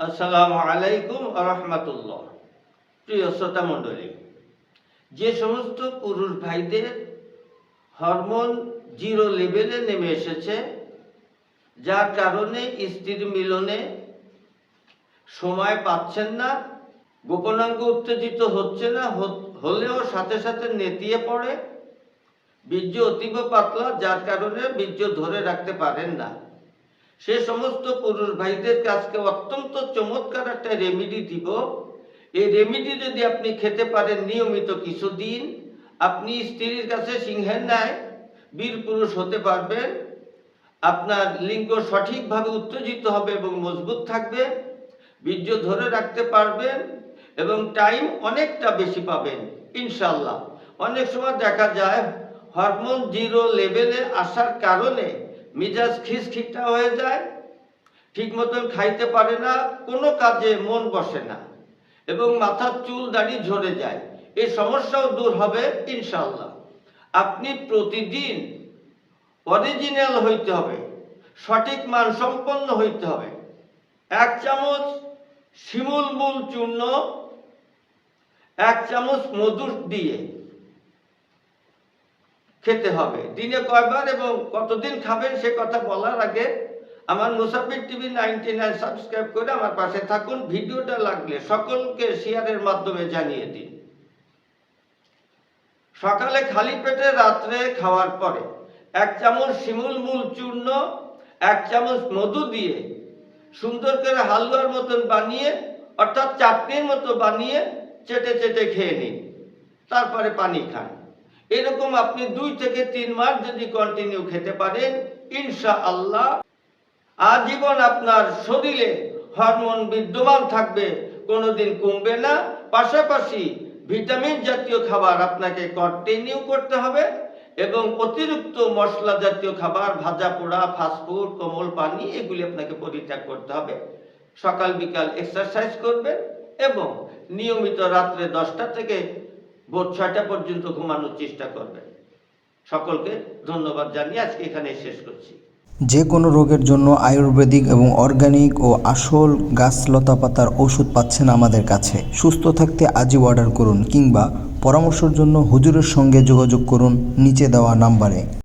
আসসালামু আলাইকুম রহমতুল্লাহ। প্রিয় শ্রোতা মণ্ডলী, যে সমস্ত পুরুষ ভাইদের হরমোন জিরো লেভেলে নেমে এসেছে, যার কারণে স্ত্রীর মিলনে সময় পাচ্ছেন না, গোপনাঙ্গ উত্তেজিত হচ্ছে না, হলেও সাথে সাথে নেতিয়ে পড়ে, বীর্য অতীব পাতলা, যার কারণে বীর্য ধরে রাখতে পারেন না, সে সমস্ত পুরুষ ভাইদের কাছকে অত্যন্ত চমৎকার একটা রেমেডি দিব। এই রেমেডি যদি আপনি খেতে পারেন নিয়মিত কিছুদিন, আপনি স্ত্রীর কাছে সিংহের ন্যায় বীর পুরুষ হতে পারবেন। আপনার লিঙ্গ সঠিকভাবে উত্তেজিত হবে এবং মজবুত থাকবে, বীর্য ধরে রাখতে পারবেন এবং টাইম অনেকটা বেশি পাবেন ইনশাল্লাহ। অনেক সময় দেখা যায় হরমোন জিরো লেভেলে আসার কারণে মিজাজ খিটখিটা হয়ে যায়, ঠিক মতন খাইতে পারে না, কোনো কাজে মন বসে না এবং মাথার চুল দাড়ি ঝরে যায়। এই সমস্যাও দূর হবে ইনশাল্লাহ। আপনি প্রতিদিন অরিজিনাল হইতে হবে, সঠিক মানসম্পন্ন হইতে হবে। 1 চামচ শিমুল মূল চূর্ণ 1 চামচ মধু দিয়ে খেতে হবে। দিনে কয়বার এবং কতদিন খাবেন সে কথা বলার আগে আমার মুসাফির টিভি 99 সাবস্ক্রাইব করে আমার পাশে থাকুন। ভিডিওটা লাগলে সকলকে শেয়ারের মাধ্যমে জানিয়ে দিন। সকালে খালি পেটে রাত্রে খাওয়ার পরে 1 চামচ শিমুল মূল চূর্ণ 1 চামচ মধু দিয়ে সুন্দর করে হালুয়ার মতন বানিয়ে, অর্থাৎ চাটনির মতো বানিয়ে চেটে চেটে খেয়ে নিন, তারপরে পানি খান। এরকম আপনি 2 থেকে 3 মাস যদি কন্টিনিউ খেতে পারেন, ইনশাআল্লাহ আজীবন আপনার শরীরে হরমোন বিদ্যমান থাকবে, কোনোদিন কমবে না। পাশাপাশি ভিটামিন জাতীয় খাবার আপনাকে কন্টিনিউ করতে হবে এবং অতিরিক্ত মশলা জাতীয় খাবার, ভাজা পোড়া, ফাস্টফুড, কোমল পানি, এগুলি আপনাকে পরিত্যাগ করতে হবে। সকাল বিকাল এক্সারসাইজ করবেন এবং নিয়মিত রাত্রে 10টা থেকে ভোর 6টা পর্যন্ত ঘুমানোর চেষ্টা করবেন। সকলকে ধন্যবাদ জানিয়ে আজকে এখানে শেষ করছি। যে কোনো রোগের জন্য আয়ুর্বেদিক এবং অর্গানিক ও আসল গাছ লতা পাতার ওষুধ পাচ্ছেন আমাদের কাছে। সুস্থ থাকতে আজই অর্ডার করুন কিংবা পরামর্শের জন্য হুজুরের সঙ্গে যোগাযোগ করুন নিচে দেওয়া নাম্বারে।